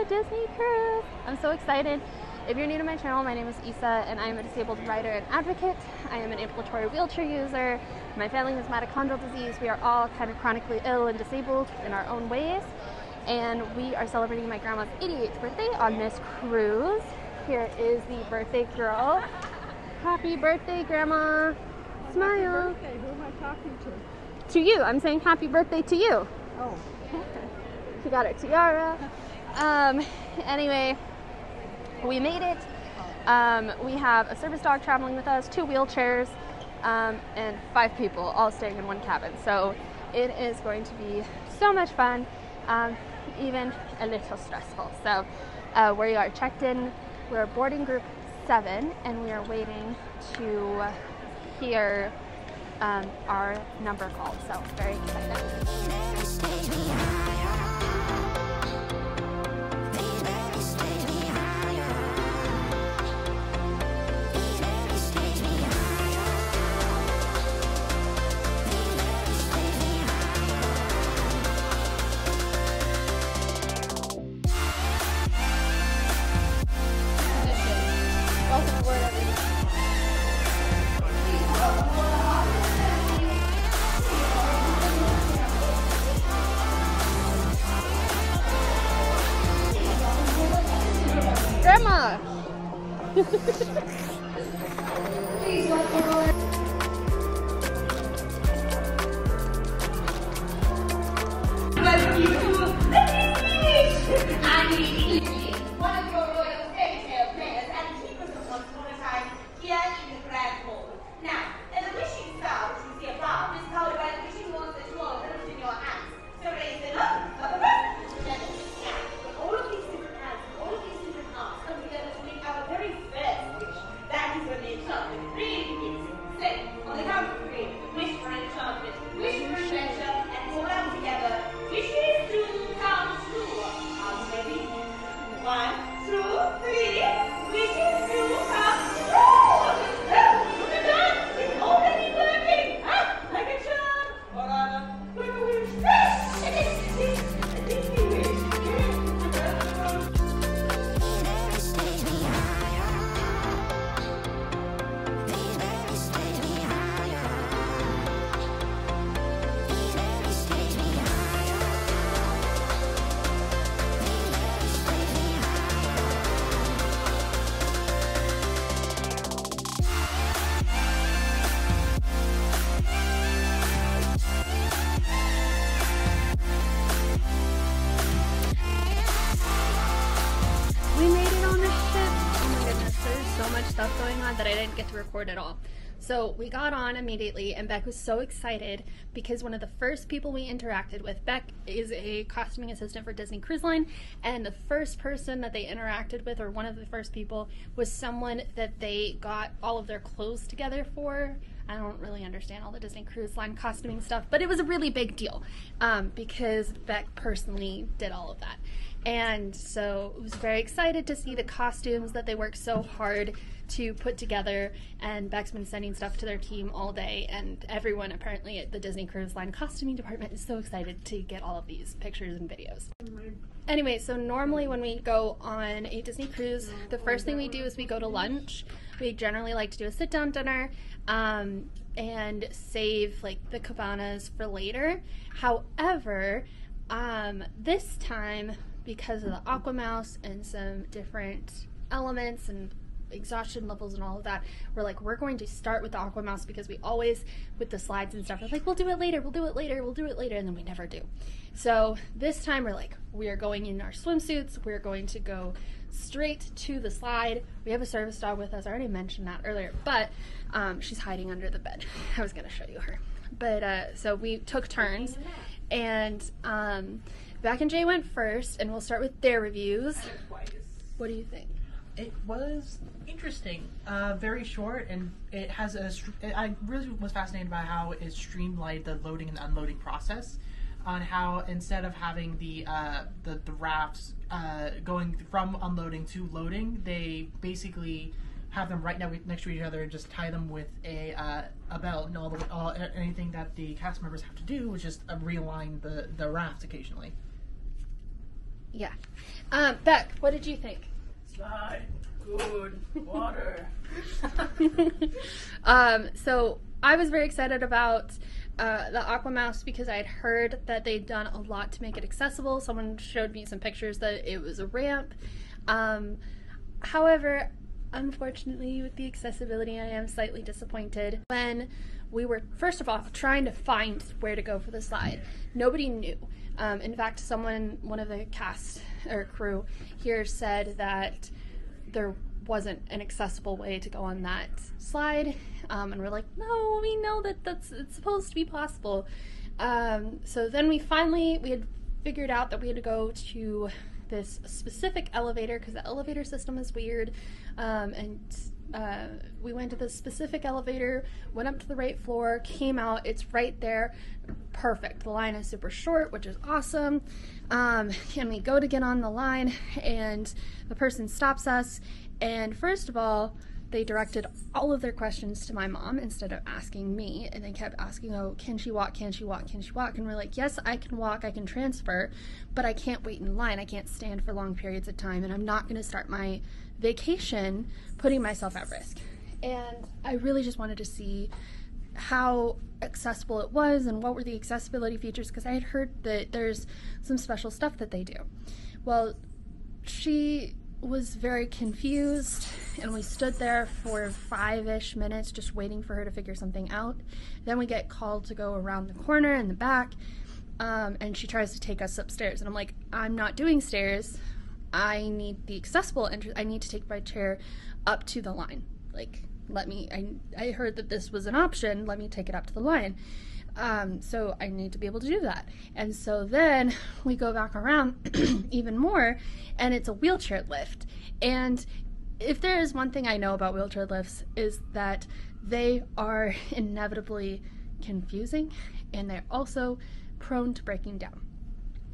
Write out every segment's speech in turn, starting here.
the Disney Cruise. I'm so excited. If you're new to my channel, my name is Isa and I am a disabled writer and advocate. I am an ambulatory wheelchair user. My family has mitochondrial disease. We are all kind of chronically ill and disabled in our own ways. And we are celebrating my grandma's 88th birthday on this cruise. Here is the birthday girl. Happy birthday, Grandma. Smile. Happy birthday. Who am I talking to? To you. I'm saying happy birthday to you. Oh. She got her tiara. Anyway, we made it. We have a service dog traveling with us, 2 wheelchairs, and 5 people all staying in one cabin. So it is going to be so much fun, even a little stressful. So we are checked in. We're boarding group 7, and we are waiting to hear our number called. So very excited. Grandma! One of your royal fairy tale players and keepers of once upon a time here in the Grand Hall. Now, the wishing star which you see above is powered by the wishing wands that you all hold in your hands. So raise them up, now, with all of these different hands, all of these different arms, come together to make our very first wish. That is when the enchantment really begins. So, on the count of 3, wish for enchantment, wish for adventure, and all out together, wishes to come true. Are you ready? 1, 2, 3, wishes to come true! Look at that! It's already working! Ah, like a charm! Or a wish. A Disney wish. We made it on the ship. Oh my goodness, there's so much stuff going on that I didn't get to record at all. So we got on immediately and Beck was so excited because one of the first people we interacted with, Beck is a costuming assistant for Disney Cruise Line, and the first person that they interacted with, or one of the first people, was someone that they got all of their clothes together for. I don't really understand all the Disney Cruise Line costuming stuff, but it was a really big deal because Beck personally did all of that. And so I was very excited to see the costumes that they worked so hard to put together, and Beck's been sending stuff to their team all day, and everyone apparently at the Disney Cruise Line costuming department is so excited to get all of these pictures and videos. Anyway, so normally when we go on a Disney cruise, the first thing we do is we go to lunch. We generally like to do a sit-down dinner and save like the cabanas for later. However, this time, because of the Aquamouse and some different elements and exhaustion levels and all of that, we're going to start with the Aquamouse because we always, with the slides and stuff, we're like, we'll do it later, we'll do it later, we'll do it later, and then we never do. So this time we're like, we are going in our swimsuits, we're going to go straight to the slide. We have a service dog with us, I already mentioned that earlier, but she's hiding under the bed. I was gonna show you her. But so we took turns, and Beck and Jay went first, and we'll start with their reviews. What do you think? It was interesting, very short, and it has I really was fascinated by how it streamlined the loading and unloading process, on how instead of having the rafts going from unloading to loading, they basically have them right next to each other and just tie them with a belt, and anything that the cast members have to do is just realign the raft occasionally. Yeah. Beck, what did you think? Slide. Good. Water. So I was very excited about the Aquamouse because I had heard that they'd done a lot to make it accessible. Someone showed me some pictures that it was a ramp. However, unfortunately, with the accessibility, I am slightly disappointed. When we were, first of all, trying to find where to go for the slide, nobody knew. In fact, one of the cast or crew here said that there wasn't an accessible way to go on that slide. And we're like, no, we know that it's supposed to be possible. So then we had figured out that we had to go to this specific elevator because the elevator system is weird. We went to this specific elevator, went up to the right floor, came out, it's right there. Perfect. The line is super short, which is awesome. And we go to get on the line, and the person stops us. And first of all, they directed all of their questions to my mom instead of asking me, and they kept asking, oh, can she walk, can she walk, can she walk? And we're like, yes, I can walk, I can transfer, but I can't wait in line, I can't stand for long periods of time, and I'm not going to start my vacation putting myself at risk. And I really just wanted to see how accessible it was and what were the accessibility features, because I had heard that there's some special stuff that they do. Well, she was very confused, and we stood there for 5-ish minutes just waiting for her to figure something out. Then we get called to go around the corner in the back, and she tries to take us upstairs, and I'm like, I'm not doing stairs, I need the accessible entrance, I need to take my chair up to the line, like, let me, I heard that this was an option, let me take it up to the line. So I need to be able to do that. And so then we go back around even more, and it's a wheelchair lift. And if there is one thing I know about wheelchair lifts, is that they are inevitably confusing, and they're also prone to breaking down,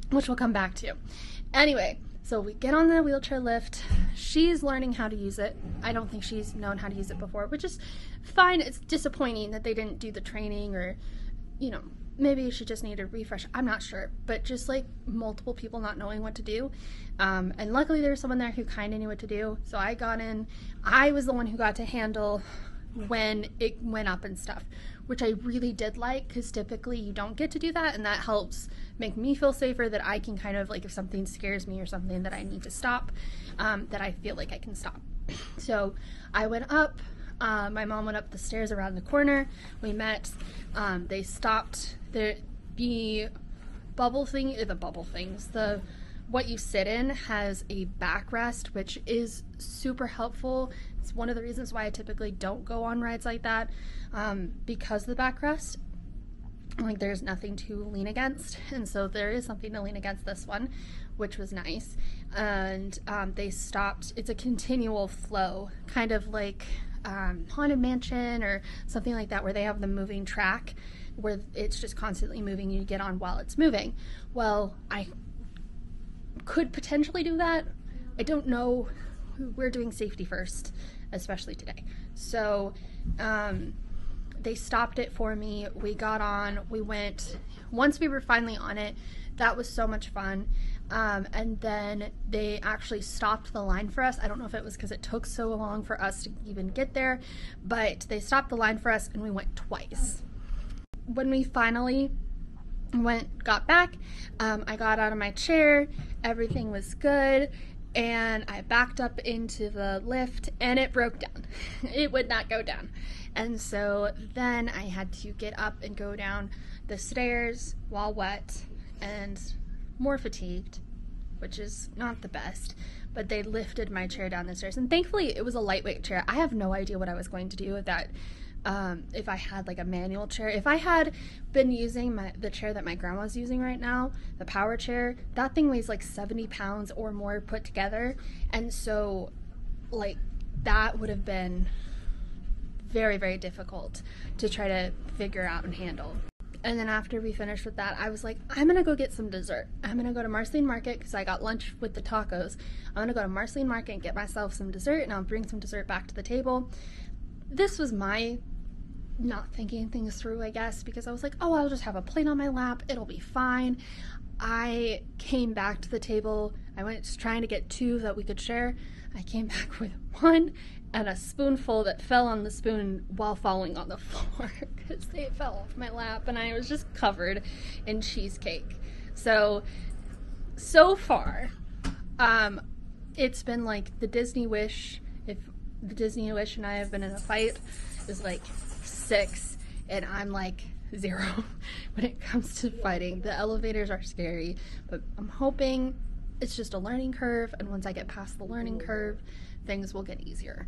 which we'll come back to. Anyway, so we get on the wheelchair lift. She's learning how to use it. I don't think she's known how to use it before, which is fine. It's disappointing that they didn't do the training, or maybe she just needed a refresh. I'm not sure, but just like multiple people not knowing what to do. And luckily there was someone there who kind of knew what to do. So I got in. I was the one who got to handle when it went up and stuff, which I really did like, because typically you don't get to do that, and that helps make me feel safer, that I can kind of, like, if something scares me or something that I need to stop, that I feel like I can stop. So I went up. My mom went up the stairs around the corner. We met. They stopped. The what you sit in has a backrest, which is super helpful. It's one of the reasons why I typically don't go on rides like that, because of the backrest. Like, there's nothing to lean against, and so there is something to lean against this one, which was nice. And they stopped. It's a continual flow, kind of like Haunted Mansion or something like that, where they have the moving track where it's just constantly moving, you get on while it's moving. Well, I could potentially do that. I don't know. We're doing safety first, especially today. So they stopped it for me. We got on. We went. Once we were finally on it, that was so much fun. And then they actually stopped the line for us. I don't know if it was because it took so long for us to even get there, but they stopped the line for us, and we went twice. When we finally got back, I got out of my chair, everything was good, and I backed up into the lift, and it broke down. It would not go down. And so then I had to get up and go down the stairs while wet and more fatigued, which is not the best, but they lifted my chair down the stairs, and thankfully it was a lightweight chair. I have no idea what I was going to do with that. If I had like a manual chair, if I had been using the chair that my grandma's using right now, the power chair, that thing weighs like 70 pounds or more put together, and so like that would have been very, very difficult to try to figure out and handle. And then after we finished with that, I was like, I'm gonna go get some dessert. I'm gonna go to Marceline Market because I got lunch with the tacos. I'm gonna go to Marceline Market and get myself some dessert, and I'll bring some dessert back to the table. This was my not thinking things through, I guess, because I was like, oh, I'll just have a plate on my lap, it'll be fine. I came back to the table. I went trying to get 2 that we could share. I came back with 1 and a spoonful that fell on the spoon while falling on the floor because they fell off my lap, and I was just covered in cheesecake. So far, it's been like the Disney Wish. If the Disney Wish and I have been in a fight, is like 6, and I'm like 0 when it comes to fighting. The elevators are scary, but I'm hoping it's just a learning curve, and once I get past the learning curve, things will get easier.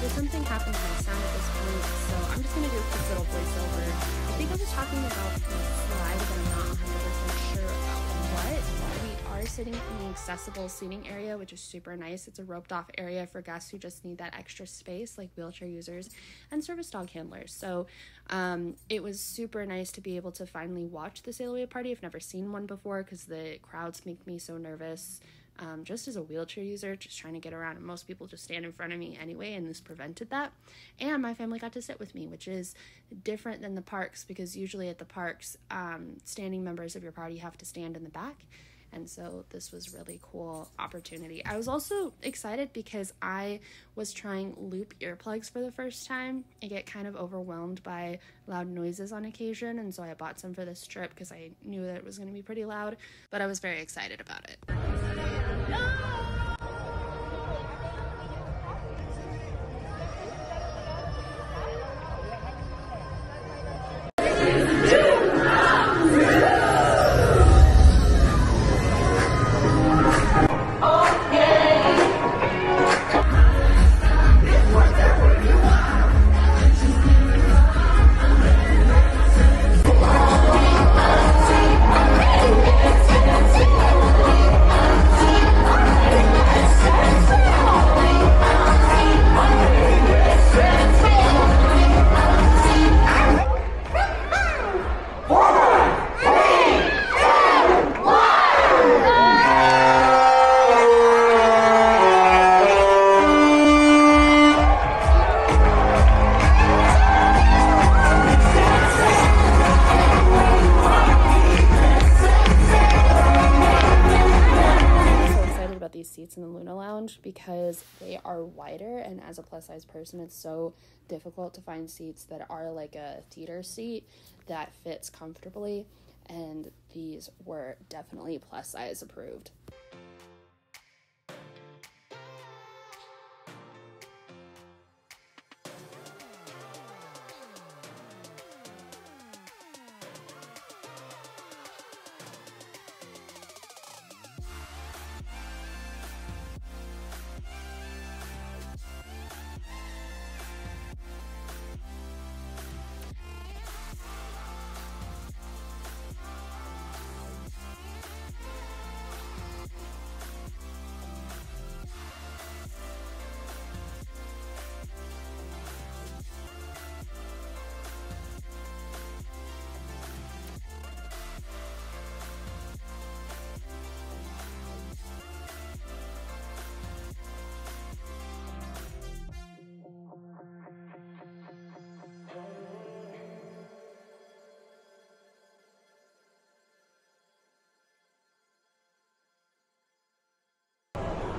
So something happened to my sound at this point, so I'm just going to do a quick little voiceover. I think I was talking about the slide, but I'm not 100% sure about what. We are sitting in the accessible seating area, which is super nice. It's a roped off area for guests who just need that extra space, like wheelchair users and service dog handlers. So it was super nice to be able to finally watch the sail away party. I've never seen one before because the crowds make me so nervous. Just as a wheelchair user, just trying to get around, and most people just stand in front of me anyway, and this prevented that. And my family got to sit with me, which is different than the parks, because usually at the parks, standing members of your party have to stand in the back, and so this was really cool opportunity. I was also excited because I was trying loop earplugs for the first time. I get kind of overwhelmed by loud noises on occasion, and so I bought some for this trip because I knew that it was going to be pretty loud, but I was very excited about it. In the Luna Lounge because they are wider, and as a plus size person it's so difficult to find seats that are like a theater seat that fits comfortably, and these were definitely plus size approved.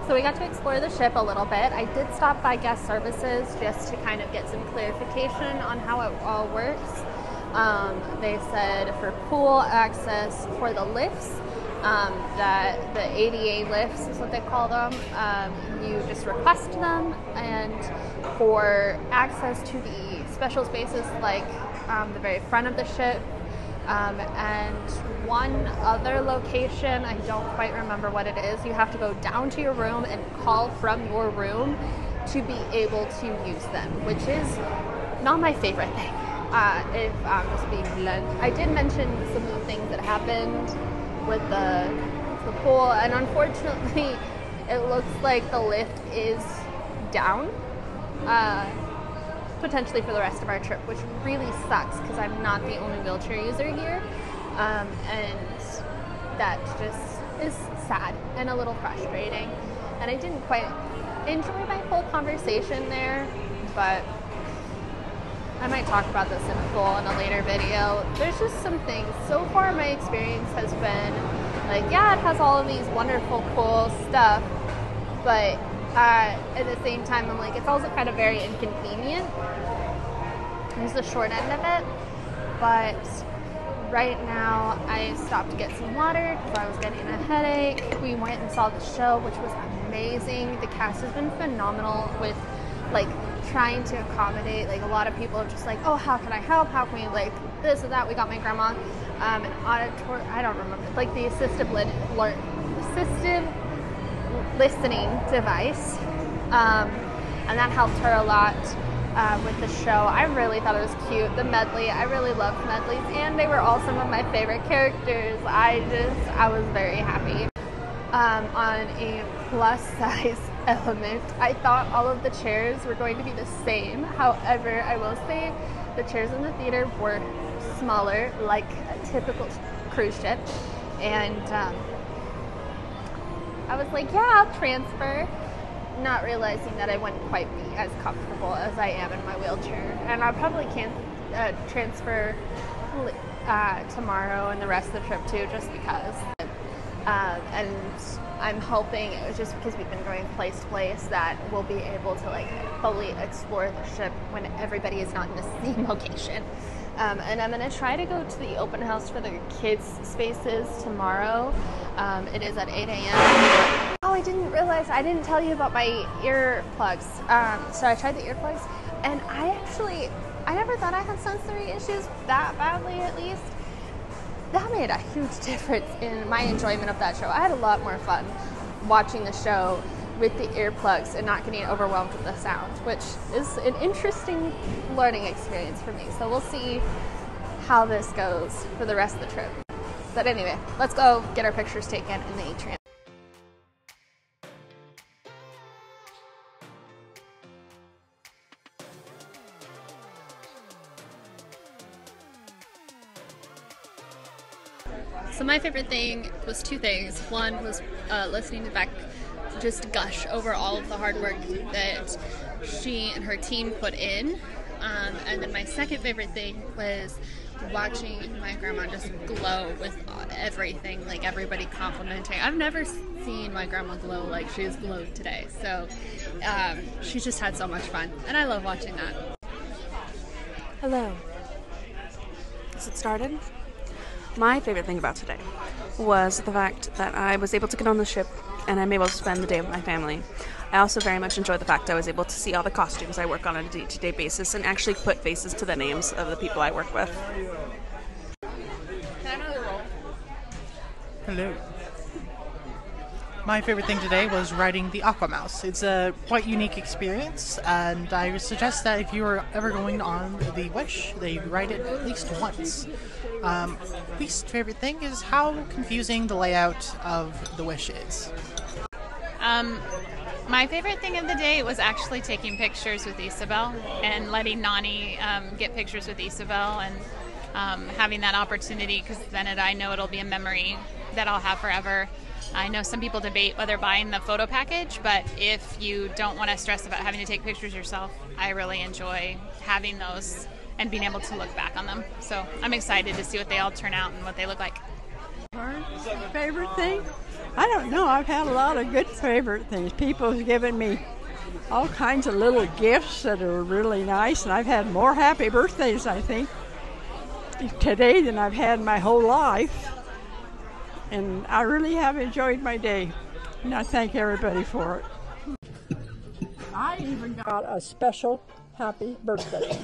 So we got to explore the ship a little bit. I did stop by guest services just to kind of get some clarification on how it all works. They said for pool access for the lifts, that the ADA lifts is what they call them, you just request them, and for access to the special spaces like the very front of the ship, and one other location, I don't quite remember what it is, you have to go down to your room and call from your room to be able to use them, which is not my favorite thing, if I'm just being blunt. I did mention some of the things that happened with the pool, and unfortunately it looks like the lift is down, potentially for the rest of our trip, which really sucks because I'm not the only wheelchair user here, and that just is sad and a little frustrating. And I didn't quite enjoy my full conversation there, but I might talk about this in full in a later video. There's just some things. So far my experience has been like, yeah, it has all of these wonderful, cool stuff, but at the same time, I'm like, it's also kind of very inconvenient. There's the short end of it, but right now I stopped to get some water because I was getting a headache. We went and saw the show, which was amazing. The cast has been phenomenal with like trying to accommodate. Like a lot of people are just like, oh, how can I help? How can we like this or that? We got my grandma an auditory, I don't remember, like the assistive listening device, and that helped her a lot with the show. I really thought it was cute. The medley, I really loved medleys, and they were all some of my favorite characters. I was very happy. On a plus size element, I thought all of the chairs were going to be the same. However, I will say the chairs in the theater were smaller, like a typical cruise ship, and I was like, yeah, I'll transfer, not realizing that I wouldn't quite be as comfortable as I am in my wheelchair. And I probably can't transfer tomorrow and the rest of the trip too, just because. And I'm hoping, just because we've been going place to place, that we'll be able to like fully explore the ship when everybody is not in the same location. And I'm going to try to go to the open house for the kids' spaces tomorrow. It is at 8 a.m. Oh, I didn't realize, I didn't tell you about my earplugs. So I tried the earplugs, and I never thought I had sensory issues that badly, at least. That made a huge difference in my enjoyment of that show. I had a lot more fun watching the show with the earplugs and not getting overwhelmed with the sound, which is an interesting learning experience for me. So we'll see how this goes for the rest of the trip. But anyway, let's go get our pictures taken in the atrium. So my favorite thing was two things. One was listening to Beck just gush over all of the hard work that she and her team put in. And then my second favorite thing was watching my grandma just glow with everything, like everybody complimenting. I've never seen my grandma glow like she's glowed today. So she just had so much fun, and I love watching that. Hello. Is it started? My favorite thing about today was the fact that I was able to get on the ship and I'm able to spend the day with my family. I also very much enjoyed the fact I was able to see all the costumes I work on a day-to-day basis and actually put faces to the names of the people I work with. Can I have another roll? Hello. My favorite thing today was riding the Aquamouse. It's a quite unique experience, and I would suggest that if you are ever going on the Wish, that you ride it at least once. Least favorite thing is how confusing the layout of the Wish is. My favorite thing of the day was actually taking pictures with Isabel and letting Nani get pictures with Isabel, and having that opportunity, because then I know it'll be a memory that I'll have forever. I know some people debate whether buying the photo package, but if you don't want to stress about having to take pictures yourself, I really enjoy having those and being able to look back on them. So I'm excited to see what they all turn out and what they look like. Favorite thing? I don't know. I've had a lot of good favorite things. People have given me all kinds of little gifts that are really nice, and I've had more happy birthdays, I think, today than I've had my whole life. And I really have enjoyed my day, and I thank everybody for it. I even got a special happy birthday.